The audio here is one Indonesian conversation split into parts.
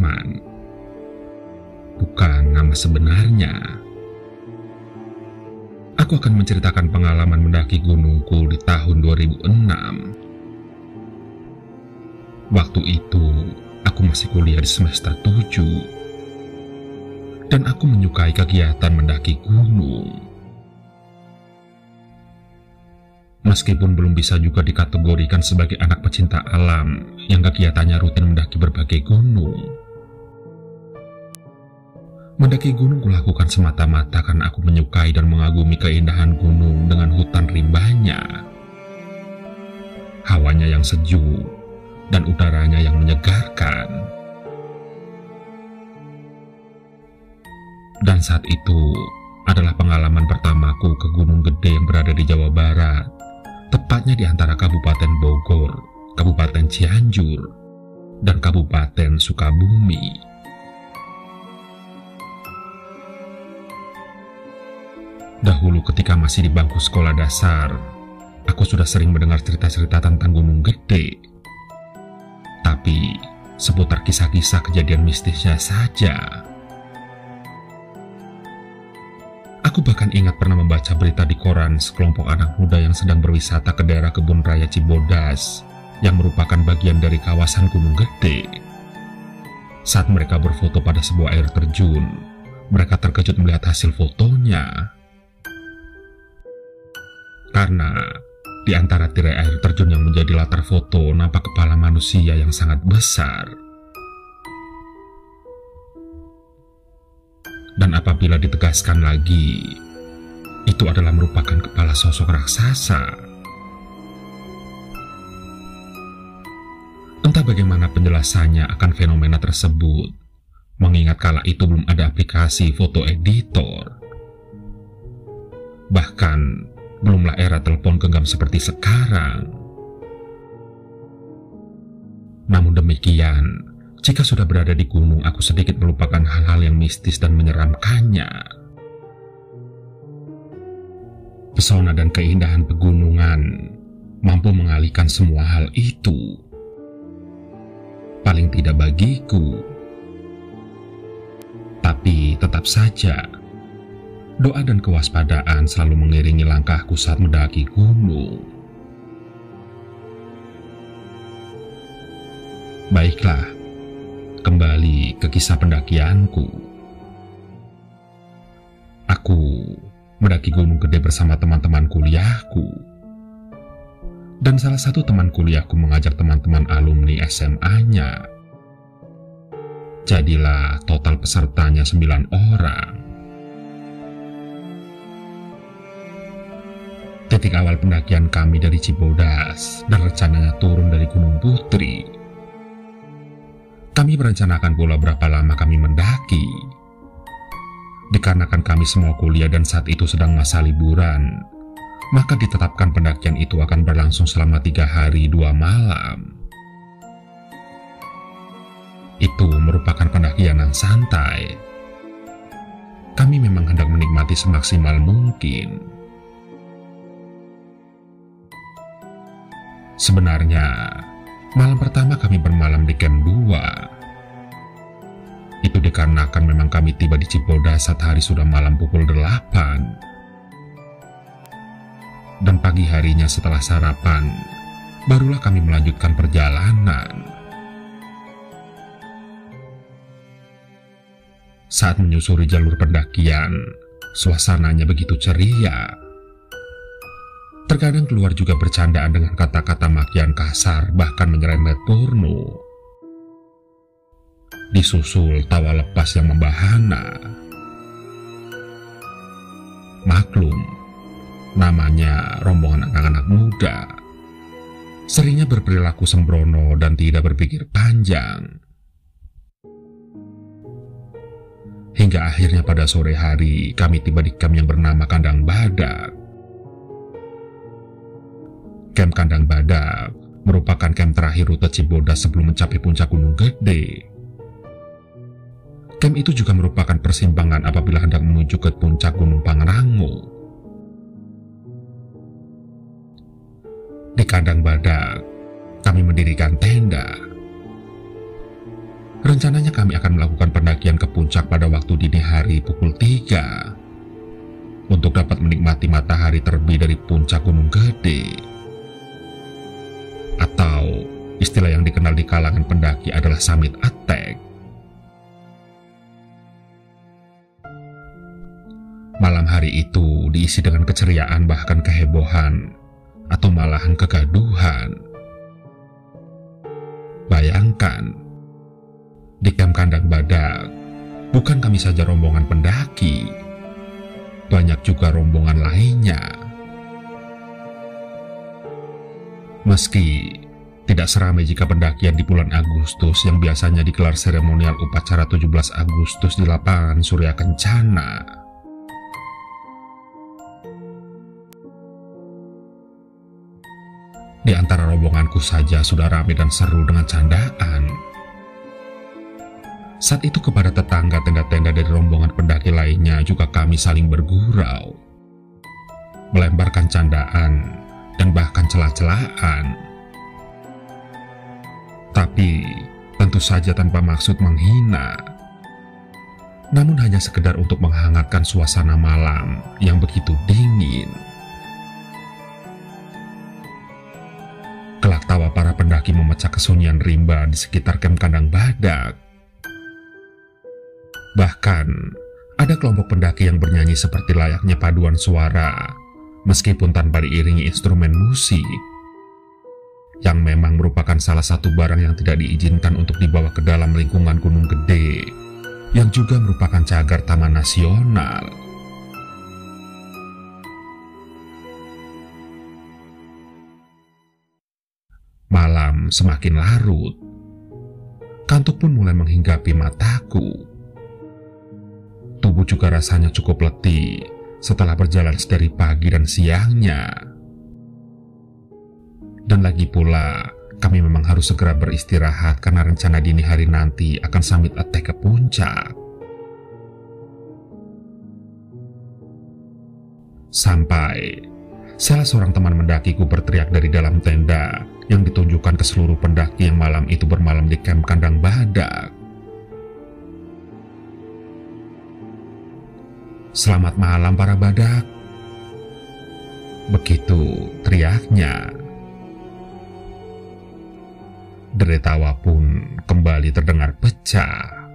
Arman. Bukan nama sebenarnya. Aku akan menceritakan pengalaman mendaki gunungku di tahun 2006. Waktu itu, aku masih kuliah di semester 7. Dan aku menyukai kegiatan mendaki gunung. Meskipun belum bisa juga dikategorikan sebagai anak pecinta alam yang kegiatannya rutin mendaki berbagai gunung. Mendaki gunung kulakukan semata-mata karena aku menyukai dan mengagumi keindahan gunung dengan hutan rimbanya. Hawanya yang sejuk dan udaranya yang menyegarkan. Dan saat itu adalah pengalaman pertamaku ke Gunung Gede yang berada di Jawa Barat, tepatnya di antara Kabupaten Bogor, Kabupaten Cianjur, dan Kabupaten Sukabumi. Dahulu ketika masih di bangku sekolah dasar, aku sudah sering mendengar cerita-cerita tentang Gunung Gede. Tapi seputar kisah-kisah kejadian mistisnya saja. Aku bahkan ingat pernah membaca berita di koran sekelompok anak muda yang sedang berwisata ke daerah Kebun Raya Cibodas yang merupakan bagian dari kawasan Gunung Gede. Saat mereka berfoto pada sebuah air terjun, mereka terkejut melihat hasil fotonya. Karena di antara tirai air terjun yang menjadi latar foto nampak kepala manusia yang sangat besar. Dan apabila ditegaskan lagi, itu adalah merupakan kepala sosok raksasa. Entah bagaimana penjelasannya akan fenomena tersebut, mengingat kala itu belum ada aplikasi foto editor. Bahkan, belumlah era telepon genggam seperti sekarang. Namun demikian, jika sudah berada di gunung, aku sedikit melupakan hal-hal yang mistis dan menyeramkannya. Pesona dan keindahan pegunungan mampu mengalihkan semua hal itu. Paling tidak bagiku. Tapi tetap saja, doa dan kewaspadaan selalu mengiringi langkahku saat mendaki gunung. Baiklah, kembali ke kisah pendakianku. Aku mendaki Gunung Gede bersama teman-teman kuliahku. Dan salah satu teman kuliahku mengajak teman-teman alumni SMA. Jadilah total pesertanya 9 orang. Titik awal pendakian kami dari Cibodas dan rencananya turun dari Gunung Putri. Kami merencanakan pula berapa lama kami mendaki. Dikarenakan kami semua kuliah dan saat itu sedang masa liburan, maka ditetapkan pendakian itu akan berlangsung selama 3 hari 2 malam. Itu merupakan pendakian yang santai. Kami memang hendak menikmati semaksimal mungkin. Sebenarnya, malam pertama kami bermalam di camp 2. Itu dikarenakan memang kami tiba di Cibodas saat hari sudah malam pukul 8. Dan pagi harinya setelah sarapan, barulah kami melanjutkan perjalanan. Saat menyusuri jalur pendakian, suasananya begitu ceria. Terkadang keluar juga bercandaan dengan kata-kata makian kasar, bahkan menyerempet porno. Disusul tawa lepas yang membahana. Maklum, namanya rombongan anak-anak muda. Seringnya berperilaku sembrono dan tidak berpikir panjang. Hingga akhirnya pada sore hari kami tiba di camp yang bernama Kandang Badak. Camp Kandang Badak merupakan camp terakhir rute Cibodas sebelum mencapai puncak Gunung Gede. Camp itu juga merupakan persimpangan apabila hendak menuju ke puncak Gunung Pangrango. Di Kandang Badak, kami mendirikan tenda. Rencananya kami akan melakukan pendakian ke puncak pada waktu dini hari pukul 3 untuk dapat menikmati matahari terbit dari puncak Gunung Gede. Atau istilah yang dikenal di kalangan pendaki adalah summit attack. Malam hari itu diisi dengan keceriaan bahkan kehebohan atau malahan kegaduhan. Bayangkan, di Camp Kandang Badak, bukan kami saja rombongan pendaki, banyak juga rombongan lainnya. Meski tidak seramai jika pendakian di bulan Agustus yang biasanya digelar seremonial upacara 17 Agustus di lapangan Surya Kencana. Di antara rombonganku saja sudah ramai dan seru dengan candaan. Saat itu kepada tetangga tenda-tenda dari rombongan pendaki lainnya juga kami saling bergurau, melemparkan candaan dan bahkan celah-celahan. Tapi tentu saja tanpa maksud menghina, namun hanya sekedar untuk menghangatkan suasana malam yang begitu dingin. Kelak tawa para pendaki memecah kesunyian rimba di sekitar Camp Kandang Badak. Bahkan, ada kelompok pendaki yang bernyanyi seperti layaknya paduan suara, meskipun tanpa diiringi instrumen musik, yang memang merupakan salah satu barang yang tidak diizinkan untuk dibawa ke dalam lingkungan Gunung Gede, yang juga merupakan cagar taman nasional. Malam semakin larut, kantuk pun mulai menghinggapi mataku. Tubuh juga rasanya cukup letih setelah berjalan sedari pagi dan siangnya. Dan lagi pula, kami memang harus segera beristirahat karena rencana dini hari nanti akan summit attack ke puncak. Sampai salah seorang teman mendakiku berteriak dari dalam tenda yang ditunjukkan ke seluruh pendaki yang malam itu bermalam di Camp Kandang Badak. "Selamat malam para badak." Begitu teriaknya. Derai tawa pun kembali terdengar pecah.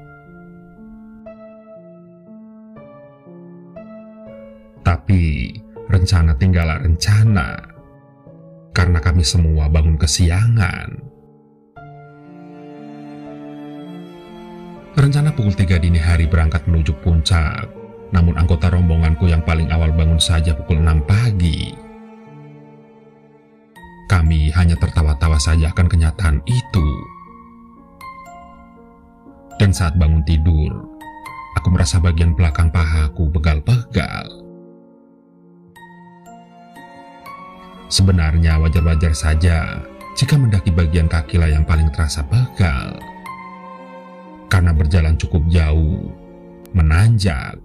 Tapi rencana tinggallah rencana, karena kami semua bangun kesiangan. Rencana pukul 3 dini hari berangkat menuju puncak, namun anggota rombonganku yang paling awal bangun saja pukul 6 pagi. Kami hanya tertawa-tawa saja akan kenyataan itu. Dan saat bangun tidur, aku merasa bagian belakang pahaku pegal-pegal. Sebenarnya wajar-wajar saja jika mendaki bagian kakilah yang paling terasa pegal. Karena berjalan cukup jauh, menanjak,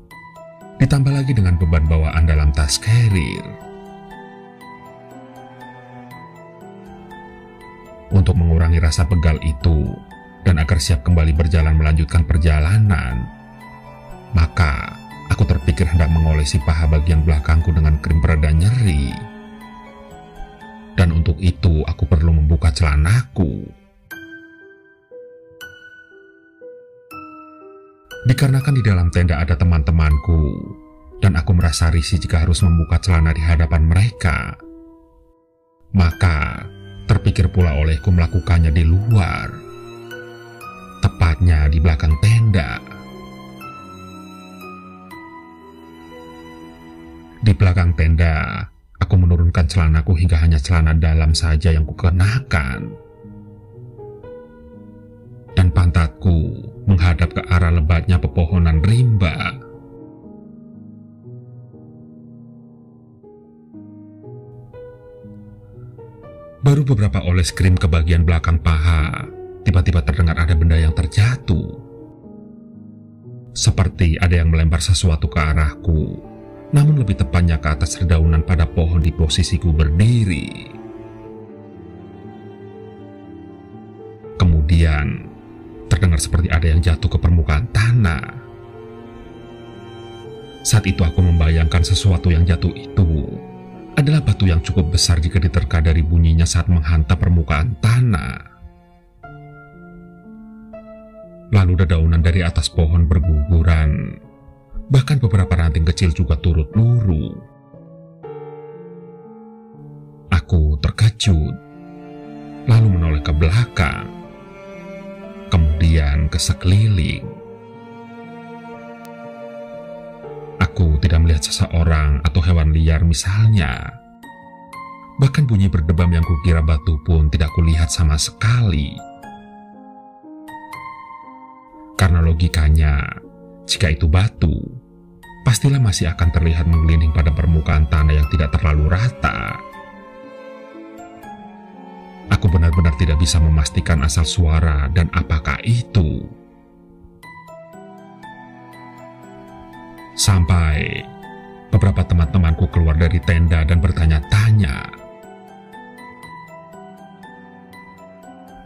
ditambah lagi dengan beban bawaan dalam tas carrier. Untuk mengurangi rasa pegal itu, dan agar siap kembali berjalan melanjutkan perjalanan, maka aku terpikir hendak mengolesi paha bagian belakangku dengan krim pereda nyeri. Dan untuk itu aku perlu membuka celanaku. Dikarenakan di dalam tenda ada teman-temanku, dan aku merasa risih jika harus membuka celana di hadapan mereka, maka terpikir pula olehku melakukannya di luar, tepatnya di belakang tenda. Di belakang tenda, aku menurunkan celanaku hingga hanya celana dalam saja yang kukenakan. Dan pantatku menghadap ke arah lebatnya pepohonan rimba. Baru beberapa oles krim ke bagian belakang paha, tiba-tiba terdengar ada benda yang terjatuh. Seperti ada yang melempar sesuatu ke arahku, namun lebih tepatnya ke atas dedaunan pada pohon di posisiku berdiri. Kemudian terdengar terdengar seperti ada yang jatuh ke permukaan tanah. Saat itu aku membayangkan sesuatu yang jatuh itu adalah batu yang cukup besar jika diterka dari bunyinya saat menghantam permukaan tanah. Lalu dedaunan dari atas pohon berguguran, bahkan beberapa ranting kecil juga turut luruh. Aku terkejut, lalu menoleh ke belakang, kemudian ke sekeliling. Aku tidak melihat seseorang atau hewan liar misalnya. Bahkan bunyi berdebam yang kukira batu pun tidak kulihat sama sekali. Karena logikanya, jika itu batu, pastilah masih akan terlihat menggelinding pada permukaan tanah yang tidak terlalu rata. Aku benar-benar tidak bisa memastikan asal suara dan apakah itu. Sampai beberapa teman-temanku keluar dari tenda dan bertanya-tanya.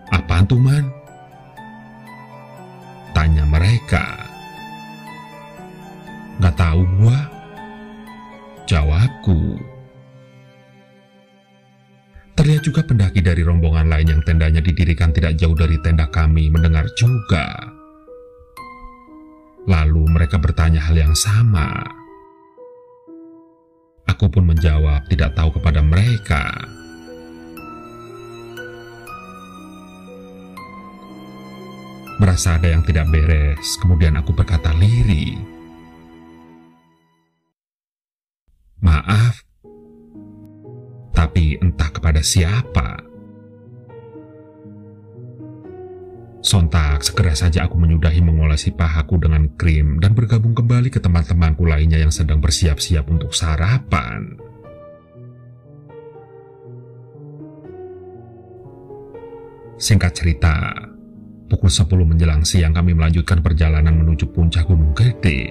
"Apaan tuh, Man?" tanya mereka. "Gak tahu gua," jawabku. Terlihat juga pendaki dari rombongan lain yang tendanya didirikan tidak jauh dari tenda kami mendengar juga. Lalu mereka bertanya hal yang sama. Aku pun menjawab tidak tahu kepada mereka. Merasa ada yang tidak beres, kemudian aku berkata lirih, "Maaf, tapi entah kepada siapa." Sontak segera saja aku menyudahi mengolesi pahaku dengan krim dan bergabung kembali ke teman-temanku lainnya yang sedang bersiap-siap untuk sarapan. Singkat cerita, pukul 10 menjelang siang kami melanjutkan perjalanan menuju puncak Gunung Gede.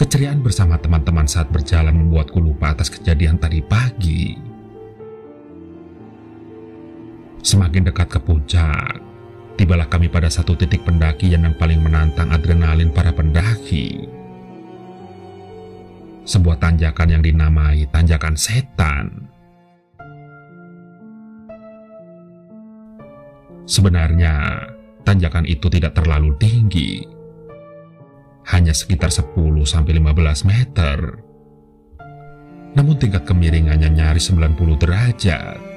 Keceriaan bersama teman-teman saat berjalan membuatku lupa atas kejadian tadi pagi. Semakin dekat ke puncak, tibalah kami pada satu titik pendakian yang paling menantang adrenalin para pendaki. Sebuah tanjakan yang dinamai Tanjakan Setan. Sebenarnya, tanjakan itu tidak terlalu tinggi. Hanya sekitar 10-15 meter. Namun tingkat kemiringannya nyaris 90 derajat.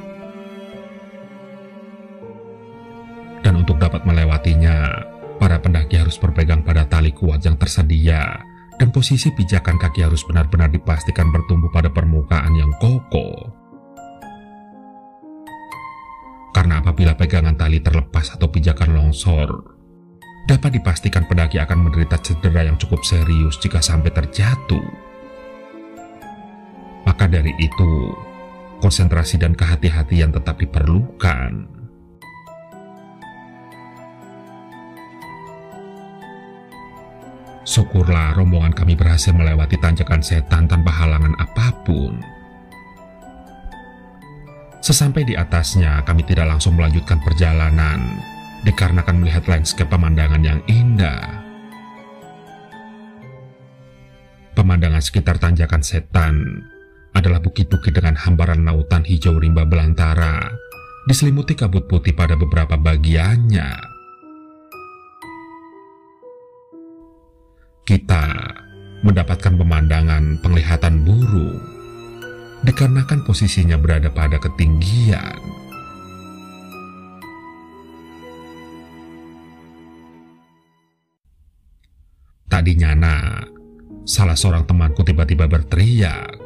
Dan untuk dapat melewatinya, para pendaki harus berpegang pada tali kuat yang tersedia dan posisi pijakan kaki harus benar-benar dipastikan bertumbuh pada permukaan yang kokoh. Karena apabila pegangan tali terlepas atau pijakan longsor, dapat dipastikan pendaki akan menderita cedera yang cukup serius jika sampai terjatuh. Maka dari itu, konsentrasi dan kehati-hatian tetap diperlukan. Syukurlah rombongan kami berhasil melewati Tanjakan Setan tanpa halangan apapun. Sesampai di atasnya, kami tidak langsung melanjutkan perjalanan, dikarenakan melihat landscape pemandangan yang indah. Pemandangan sekitar Tanjakan Setan adalah bukit-bukit dengan hamparan lautan hijau rimba belantara, diselimuti kabut putih pada beberapa bagiannya. Kita mendapatkan pemandangan penglihatan burung, dikarenakan posisinya berada pada ketinggian. Tadinya salah seorang temanku tiba-tiba berteriak,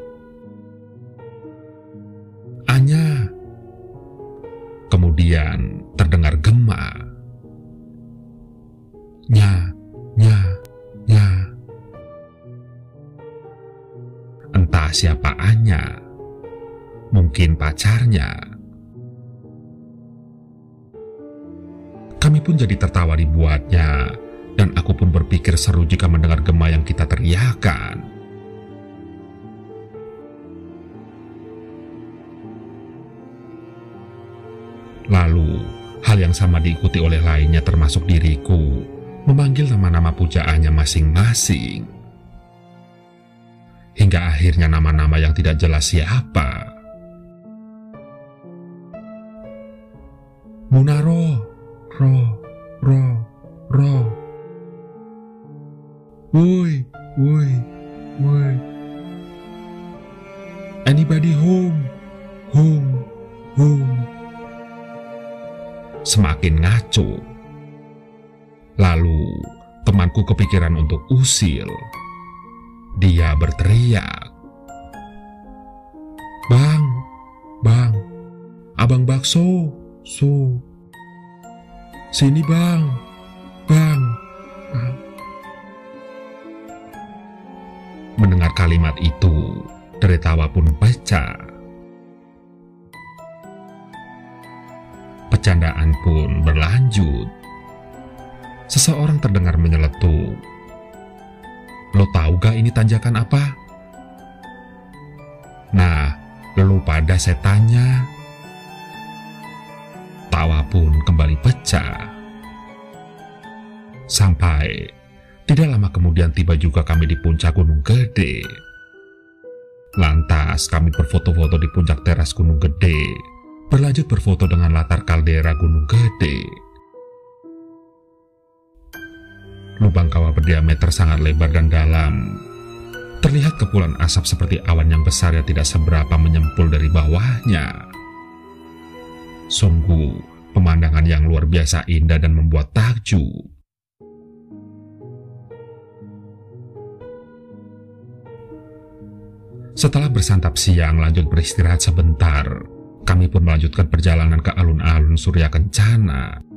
"Anya!" Kemudian terdengar gema, "Nya, nya, nya." Entah siapa Anya, mungkin pacarnya. Kami pun jadi tertawa dibuatnya, dan aku pun berpikir seru jika mendengar gema yang kita teriakan. Lalu, hal Hal yang sama diikuti oleh lainnya termasuk diriku, memanggil nama-nama pujaannya masing-masing. Hingga akhirnya nama-nama yang tidak jelas siapa. Munaro, Ro. Woi. Anybody home? Semakin ngaco. Lalu temanku kepikiran untuk usil. Dia berteriak, Bang, abang bakso, sini bang. Mendengar kalimat itu, deritawa pun pecah. Bercandaan pun berlanjut. Seseorang terdengar menyeletuk, Lo tahu gak ini tanjakan apa? Nah, lo pada saya tanya. Tawa pun kembali pecah. Sampai tidak lama kemudian tiba juga kami di puncak Gunung Gede. Lantas kami berfoto-foto di puncak teras Gunung Gede, berlanjut berfoto dengan latar kaldera Gunung Gede. Lubang kawah berdiameter sangat lebar dan dalam. Terlihat kepulan asap seperti awan yang besar yang tidak seberapa menyempul dari bawahnya. Sungguh pemandangan yang luar biasa indah dan membuat takjub. Setelah bersantap siang lanjut beristirahat sebentar, kami pun melanjutkan perjalanan ke alun-alun Surya Kencana.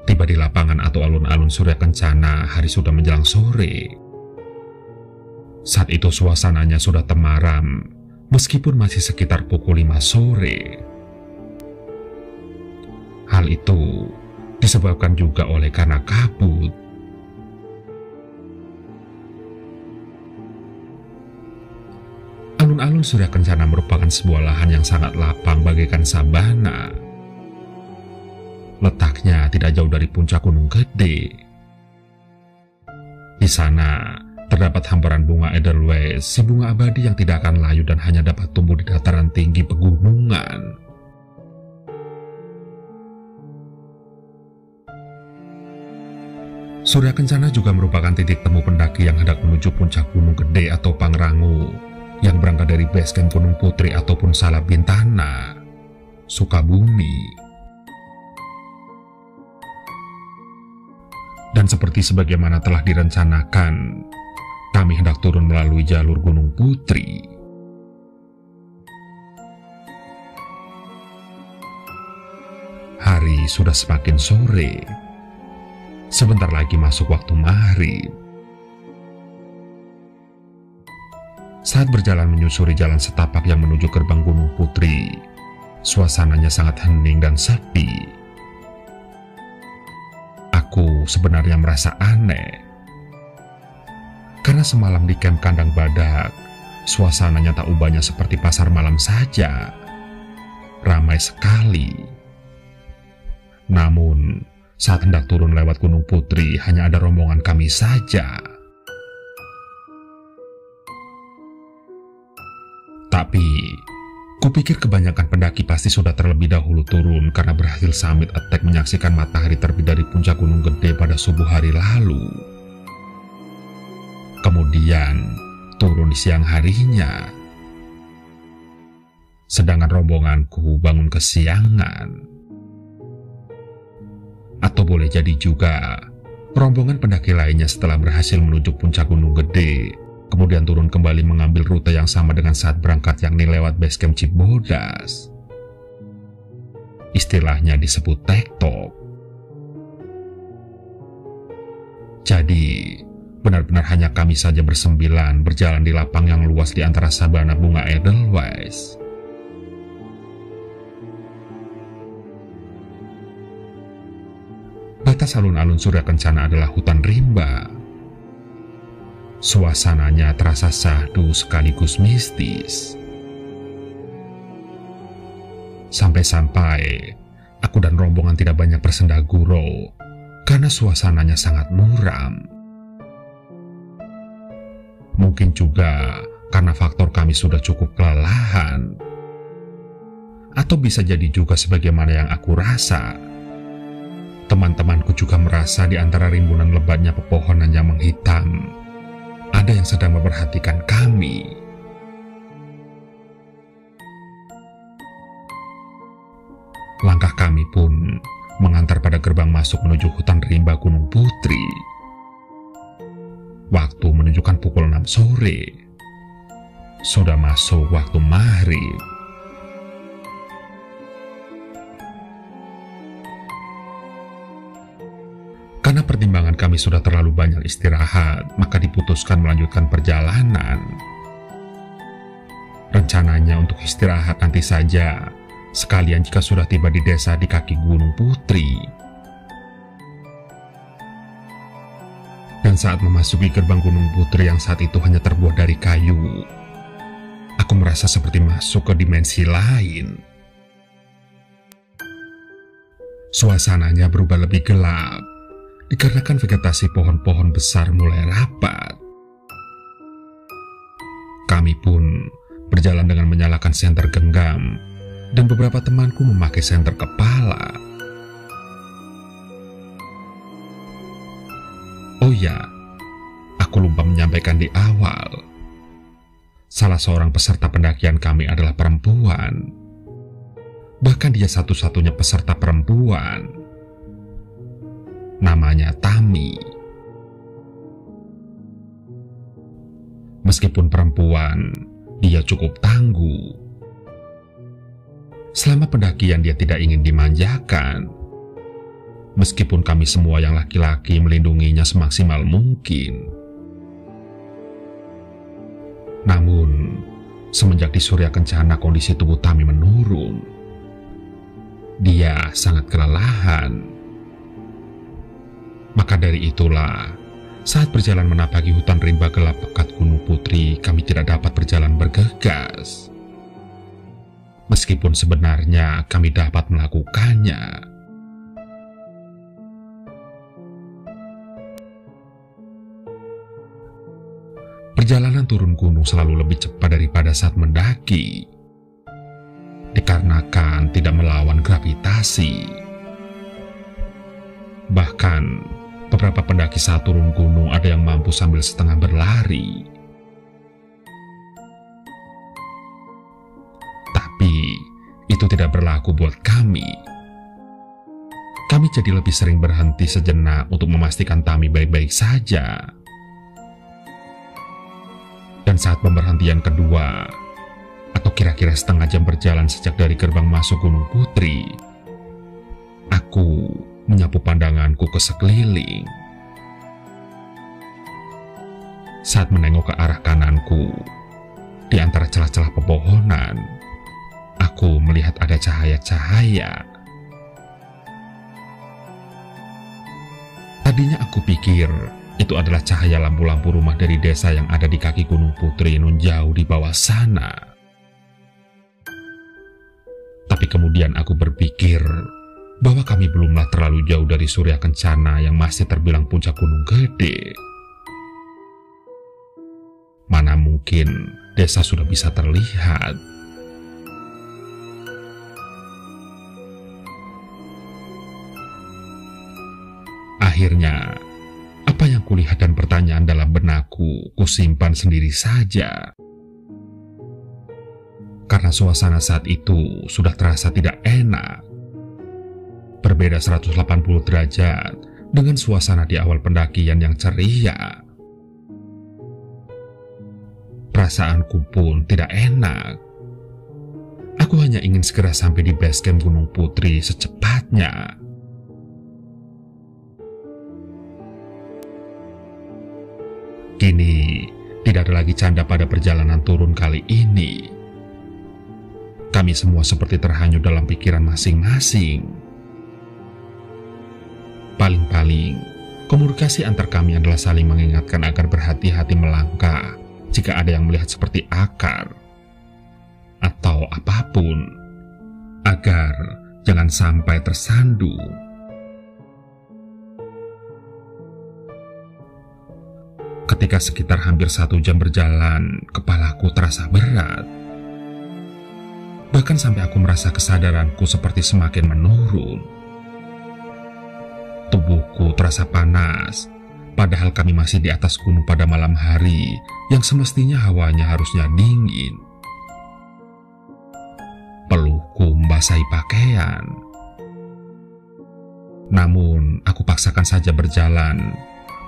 Tiba di lapangan atau alun-alun Surya Kencana, hari sudah menjelang sore. Saat itu suasananya sudah temaram, meskipun masih sekitar pukul 5 sore. Hal itu disebabkan juga oleh karena kabut. Alun-alun Surya Kencana merupakan sebuah lahan yang sangat lapang bagaikan sabana. Letaknya tidak jauh dari puncak Gunung Gede. Di sana terdapat hamparan bunga Edelweiss, si bunga abadi yang tidak akan layu dan hanya dapat tumbuh di dataran tinggi pegunungan. Surya Kencana juga merupakan titik temu pendaki yang hendak menuju puncak Gunung Gede atau Pangrango, yang berangkat dari basecamp Gunung Putri ataupun Salabintana, Sukabumi. Dan seperti sebagaimana telah direncanakan, kami hendak turun melalui jalur Gunung Putri. Hari sudah semakin sore. Sebentar lagi masuk waktu maghrib. Saat berjalan menyusuri jalan setapak yang menuju gerbang Gunung Putri, suasananya sangat hening dan sepi. Aku sebenarnya merasa aneh. Karena semalam di kamp Kandang Badak, suasananya tak ubahnya seperti pasar malam saja. Ramai sekali. Namun, saat hendak turun lewat Gunung Putri, hanya ada rombongan kami saja. Tapi, kupikir kebanyakan pendaki pasti sudah terlebih dahulu turun karena berhasil summit attack menyaksikan matahari terbit dari puncak Gunung Gede pada subuh hari lalu. Kemudian, turun di siang harinya. Sedangkan rombonganku bangun kesiangan. Atau boleh jadi juga, rombongan pendaki lainnya setelah berhasil menuju puncak Gunung Gede, kemudian turun kembali mengambil rute yang sama dengan saat berangkat, yakni lewat basecamp Cibodas. Istilahnya disebut tektok. Jadi, benar-benar hanya kami saja bersembilan berjalan di lapang yang luas di antara sabana bunga Edelweiss. Batas alun-alun Surya Kencana adalah hutan rimba. Suasananya terasa syahdu sekaligus mistis. Sampai-sampai aku dan rombongan tidak banyak bersenda gurau karena suasananya sangat muram. Mungkin juga karena faktor kami sudah cukup kelelahan. Atau bisa jadi juga sebagaimana yang aku rasa. Teman-temanku juga merasa di antara rimbunan lebatnya pepohonan yang menghitam, ada yang sedang memperhatikan kami. Langkah kami pun mengantar pada gerbang masuk menuju hutan rimba Gunung Putri. Waktu menunjukkan pukul 6 sore. Sudah masuk waktu maghrib. Karena pertimbangan kami sudah terlalu banyak istirahat, maka diputuskan melanjutkan perjalanan. Rencananya untuk istirahat nanti saja, sekalian jika sudah tiba di desa di kaki Gunung Putri. Dan saat memasuki gerbang Gunung Putri yang saat itu hanya terbuat dari kayu, aku merasa seperti masuk ke dimensi lain. Suasananya berubah lebih gelap, dikarenakan vegetasi pohon-pohon besar mulai rapat. Kami pun berjalan dengan menyalakan senter genggam, dan beberapa temanku memakai senter kepala. Oh ya, aku lupa menyampaikan di awal. Salah seorang peserta pendakian kami adalah perempuan. Bahkan dia satu-satunya peserta perempuan. Namanya Tami. Meskipun perempuan, dia cukup tangguh. Selama pendakian dia tidak ingin dimanjakan. Meskipun kami semua yang laki-laki melindunginya semaksimal mungkin. Namun, semenjak di Surya Kencana kondisi tubuh Tami menurun. Dia sangat kelelahan. Maka dari itulah, saat berjalan menapaki hutan rimba gelap pekat Gunung Putri, kami tidak dapat berjalan bergegas. Meskipun sebenarnya kami dapat melakukannya. Perjalanan turun gunung selalu lebih cepat daripada saat mendaki, dikarenakan tidak melawan gravitasi. Bahkan, beberapa pendaki saat turun gunung ada yang mampu sambil setengah berlari. Tapi, itu tidak berlaku buat kami. Kami jadi lebih sering berhenti sejenak untuk memastikan Tami baik-baik saja. Dan saat pemberhentian kedua, atau kira-kira setengah jam berjalan sejak dari gerbang masuk Gunung Putri, aku menyapu pandanganku ke sekeliling. Saat menengok ke arah kananku, di antara celah-celah pepohonan, aku melihat ada cahaya-cahaya. Tadinya aku pikir itu adalah cahaya lampu-lampu rumah dari desa yang ada di kaki Gunung Putri nun jauh di bawah sana. Tapi kemudian aku berpikir bahwa kami belumlah terlalu jauh dari Surya Kencana yang masih terbilang puncak gunung gede. Mana mungkin desa sudah bisa terlihat. Akhirnya, apa yang kulihat dan pertanyaan dalam benakku kusimpan sendiri saja. Karena suasana saat itu sudah terasa tidak enak. Berbeda 180 derajat dengan suasana di awal pendakian yang ceria. Perasaanku pun tidak enak. Aku hanya ingin segera sampai di base camp Gunung Putri secepatnya. Kini, tidak ada lagi canda pada perjalanan turun kali ini. Kami semua seperti terhanyut dalam pikiran masing-masing. Paling-paling, komunikasi antar kami adalah saling mengingatkan agar berhati-hati melangkah jika ada yang melihat seperti akar atau apapun. agar jangan sampai tersandung. Ketika sekitar hampir 1 jam berjalan, kepalaku terasa berat. Bahkan sampai aku merasa kesadaranku seperti semakin menurun. Tubuhku terasa panas, padahal kami masih di atas gunung pada malam hari yang semestinya hawanya harusnya dingin. Peluhku membasahi pakaian. Namun, aku paksakan saja berjalan,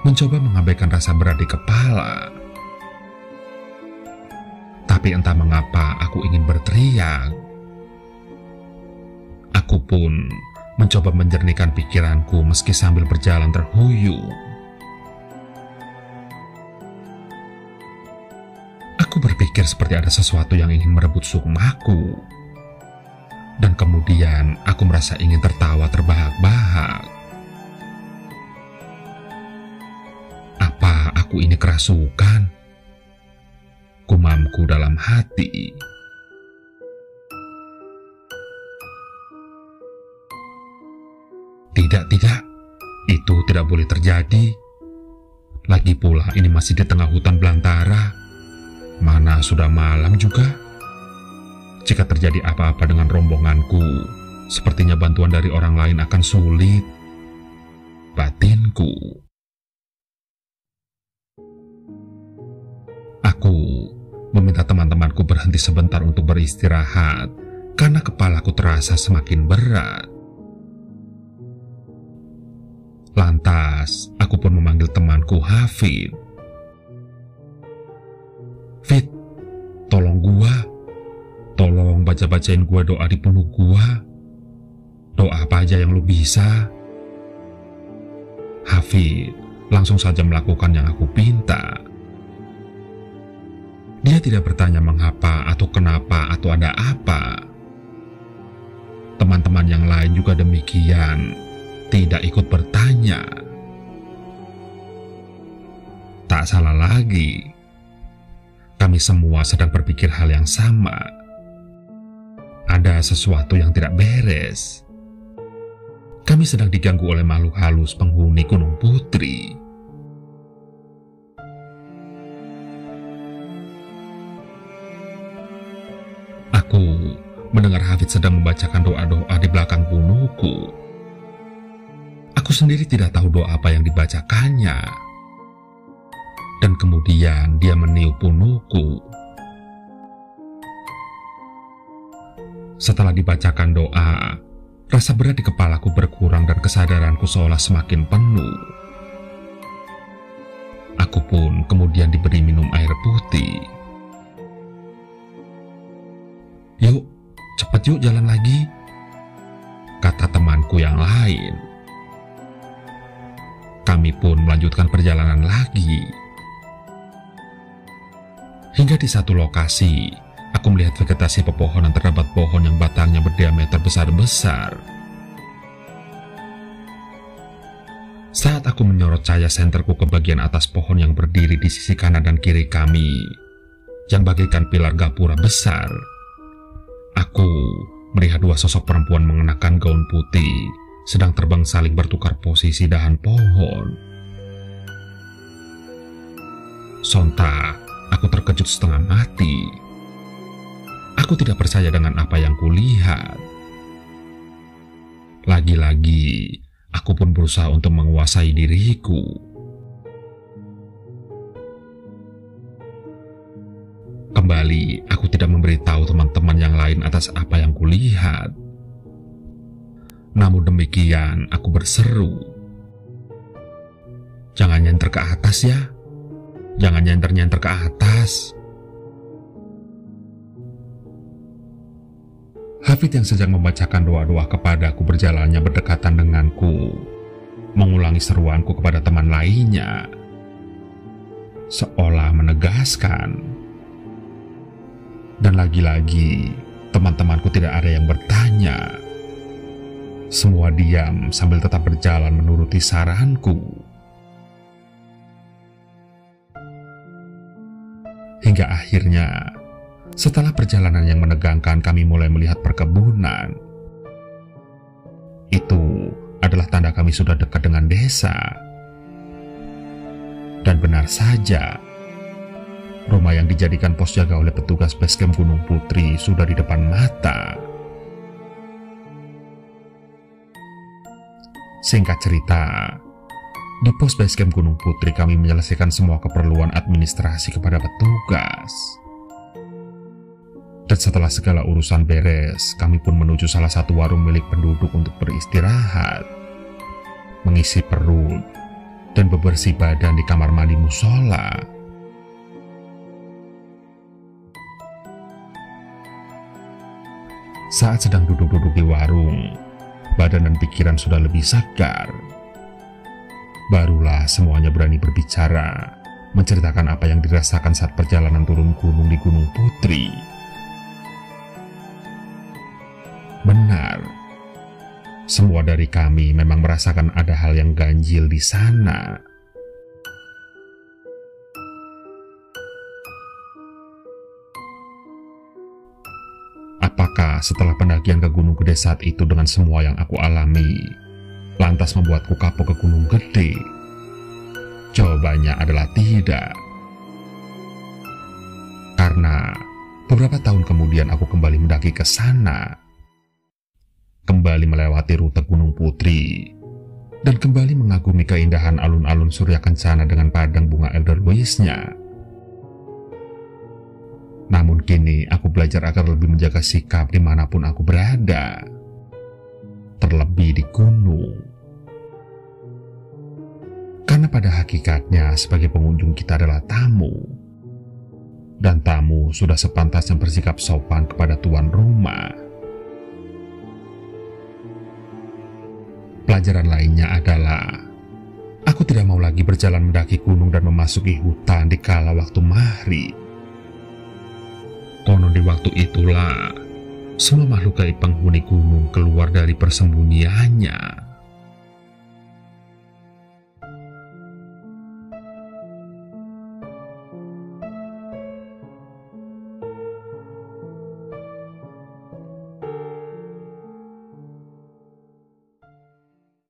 mencoba mengabaikan rasa berat di kepala. Tapi entah mengapa aku ingin berteriak. Aku pun mencoba menjernihkan pikiranku meski sambil berjalan terhuyung. Aku berpikir seperti ada sesuatu yang ingin merebut sukmaku. Dan kemudian aku merasa ingin tertawa terbahak-bahak. Apa aku ini kerasukan? Gumamku dalam hati. Tidak, itu tidak boleh terjadi. Lagi pula ini masih di tengah hutan belantara. Mana sudah malam juga. Jika terjadi apa-apa dengan rombonganku, sepertinya bantuan dari orang lain akan sulit. Batinku. Aku meminta teman-temanku berhenti sebentar untuk beristirahat karena kepalaku terasa semakin berat. Lantas, aku pun memanggil temanku Hafid. Fit, tolong baca-bacain gua doa di punuk gua. Doa apa aja yang lu bisa. Hafid langsung saja melakukan yang aku pinta. Dia tidak bertanya mengapa atau kenapa atau ada apa. Teman-teman yang lain juga demikian, tidak ikut bertanya. Tak salah lagi, kami semua sedang berpikir hal yang sama. Ada sesuatu yang tidak beres. Kami sedang diganggu oleh makhluk halus penghuni Gunung Putri. Aku mendengar Hafid sedang membacakan doa-doa di belakang punukku. Aku sendiri tidak tahu doa apa yang dibacakannya. Dan kemudian dia meniup punukku. Setelah dibacakan doa, rasa berat di kepalaku berkurang dan kesadaranku seolah semakin penuh. Aku pun kemudian diberi minum air putih. Yuk, cepat yuk jalan lagi, kata temanku yang lain. Kami pun melanjutkan perjalanan lagi. Hingga di satu lokasi, aku melihat vegetasi pepohonan terdapat pohon yang batangnya berdiameter besar-besar. Saat aku menyorot cahaya senterku ke bagian atas pohon yang berdiri di sisi kanan dan kiri kami, yang bagaikan pilar gapura besar, aku melihat 2 sosok perempuan mengenakan gaun putih sedang terbang saling bertukar posisi dahan pohon. Sontak, aku terkejut setengah mati. Aku tidak percaya dengan apa yang kulihat. Lagi-lagi, aku pun berusaha untuk menguasai diriku. Kembali, aku tidak memberitahu teman-teman yang lain atas apa yang kulihat. Namun demikian, aku berseru, "Jangan nyenter ke atas ya. Jangan nyenter-nyenter ke atas." Hafid yang sedang membacakan doa-doa kepadaku berjalannya berdekatan denganku, mengulangi seruanku kepada teman lainnya, seolah menegaskan. Dan lagi-lagi, teman-temanku tidak ada yang bertanya. Semua diam sambil tetap berjalan menuruti saranku. Hingga akhirnya, setelah perjalanan yang menegangkan, kami mulai melihat perkebunan. adalah tanda kami sudah dekat dengan desa. Dan benar saja, rumah yang dijadikan pos jaga oleh petugas basecamp Gunung Putri sudah di depan mata. Singkat cerita, di pos basecamp Gunung Putri kami menyelesaikan semua keperluan administrasi kepada petugas. Dan setelah segala urusan beres, kami pun menuju salah satu warung milik penduduk untuk beristirahat, mengisi perut, dan bebersih badan di kamar mandi musola. Saat sedang duduk-duduk di warung, badan dan pikiran sudah lebih segar. Barulah semuanya berani berbicara, menceritakan apa yang dirasakan saat perjalanan turun gunung di Gunung Putri. Benar, semua dari kami memang merasakan ada hal yang ganjil di sana. Apakah setelah pendakian ke Gunung Gede saat itu dengan semua yang aku alami, lantas membuatku kapok ke Gunung Gede? Jawabannya adalah tidak. Karena beberapa tahun kemudian aku kembali mendaki ke sana, kembali melewati rute Gunung Putri, dan kembali mengagumi keindahan alun-alun Surya Kencana dengan padang bunga Edelweissnya. Namun kini aku belajar agar lebih menjaga sikap dimanapun aku berada, terlebih di gunung. Karena pada hakikatnya sebagai pengunjung kita adalah tamu, dan tamu sudah sepantasnya bersikap sopan kepada tuan rumah. Pelajaran lainnya adalah, aku tidak mau lagi berjalan mendaki gunung dan memasuki hutan di kala waktu maghrib. Konon di waktu itulah, semua makhluk gaib penghuni gunung keluar dari persembunyiannya.